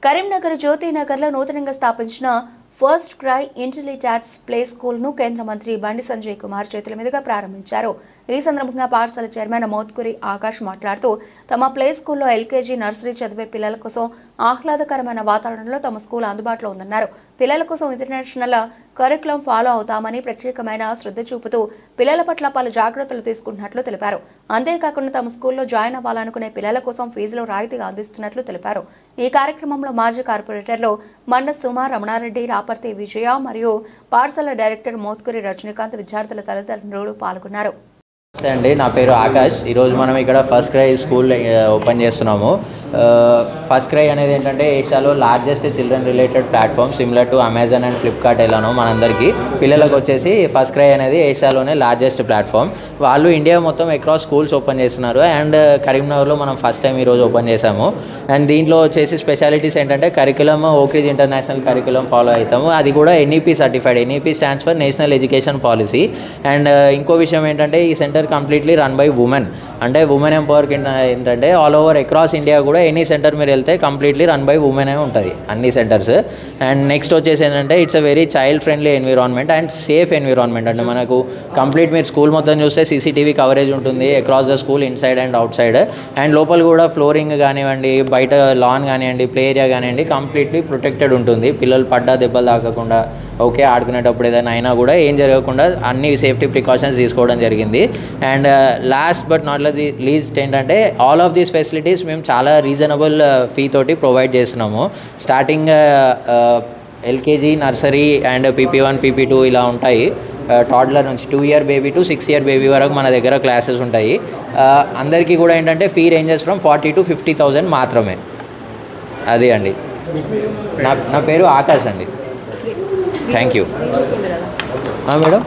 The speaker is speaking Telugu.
కరీంనగర్ జ్యోతినగర్లో నూతనంగా స్థాపించిన ఫస్ట్ క్రై ఇంటెలిజెన్స్ ప్లే స్కూల్ను కేంద్ర మంత్రి బండి సంజయ్ కుమార్ చేతుల మీదుగా ప్రారంభించారు. ఈ సందర్భంగా పాఠశాల చైర్మన్ మోత్కూరి ఆకాష్ మాట్లాడుతూ తమ ప్లే స్కూల్లో ఎల్కేజీ నర్సరీ చదివే పిల్లల కోసం ఆహ్లాదకరమైన వాతావరణంలో తమ స్కూల్ అందుబాటులో ఉందన్నారు. పిల్లల కోసం ఇంటర్నేషనల్ కరికులం ఫాలో అవుతామని ప్రత్యేకమైన శ్రద్ధ చూపుతూ పిల్లల పట్ల పలు జాగ్రత్తలు తీసుకుంటున్నట్లు తెలిపారు. అంతేకాకుండా తమ స్కూల్లో జాయిన్ అవ్వాలనుకునే పిల్లల కోసం ఫీజులో రాయితీగా అందిస్తున్నట్లు తెలిపారు. ఈ కార్యక్రమంలో మాజీ కార్పొరేటర్లు మండ సుమ, రమణారెడ్డి, రాపర్తి విజయ మరియు పాఠశాల డైరెక్టర్ మోత్కూరి రజనీకాంత్, విద్యార్థుల తల్లిదండ్రులు పాల్గొన్నారు. అండి, నా పేరు ఆకాష్. ఈరోజు మనం ఇక్కడ ఫస్ట్ క్రై స్కూల్ ఓపెన్ చేస్తున్నాము. ఫస్ట్ క్రై అనేది ఏంటంటే ఏషియాలో largest children related platform, similar to Amazon and Flipkart ఎలానో మనందరికీ పిల్లలకు వచ్చేసి ఫస్ట్ క్రై అనేది ఏషియాలోనే లార్జెస్ట్ ప్లాట్ఫామ్. వాళ్ళు ఇండియా మొత్తం అక్రాస్ స్కూల్స్ ఓపెన్ చేస్తున్నారు. అండ్ కరీంనగర్లో మనం ఫస్ట్ టైం ఈరోజు ఓపెన్ చేసాము. అండ్ దీంట్లో వచ్చేసి స్పెషాలిటీస్ ఏంటంటే curriculum Oakridge international curriculum follow అవుతాము. అది కూడా NEP certified. NEP stands for national education policy. And ఇంకో విషయం ఏంటంటే ఈ centre completely run by women. అంటే ఉమెన్ ఎంపవర్ కింద ఏంటంటే ఆల్ ఓవర్ అక్రాస్ ఇండియా కూడా ఎనీ సెంటర్ మీరు వెళ్తే కంప్లీట్లీ రన్ బై ఉమెన్ ఉంటుంది అన్ని సెంటర్స్. అండ్ నెక్స్ట్ వచ్చేసి ఏంటంటే it's a very child friendly environment and safe environment. అంటే మనకు కంప్లీట్ మీరు స్కూల్ మొత్తం చూస్తే సీసీటీవీ కవరేజ్ ఉంటుంది across the school, inside and out side. And లోపల కూడా ఫ్లోరింగ్ కానివ్వండి, బయట లాన్ కానివ్వండి, ప్లే ఏరియా కానివ్వండి కంప్లీట్లీ ప్రొటెక్టెడ్ ఉంటుంది. పిల్లలు పడ్డా దెబ్బలు తాకకుండా, ఓకే ఆడుకునేటప్పుడు ఏదైనా అయినా కూడా ఏం జరగకుండా అన్ని సేఫ్టీ ప్రికాషన్స్ తీసుకోవడం జరిగింది. And last but not least ఏంటంటే ఆల్ ఆఫ్ దీస్ ఫెసిలిటీస్ మేము చాలా రీజనబుల్ ఫీ తోటి ప్రొవైడ్ చేస్తున్నాము. Starting LKG, nursery and PP1, PP2 ఇలా ఉంటాయి. టాడ్లర్ నుంచి 2 year baby to 6 year baby వరకు మన దగ్గర క్లాసెస్ ఉంటాయి. అందరికీ కూడా ఏంటంటే ఫీ రేంజెస్ ఫ్రమ్ 40,000 to 50,000 మాత్రమే. అది అండి. నా పేరు ఆకాష్ అండి. Thank you madam.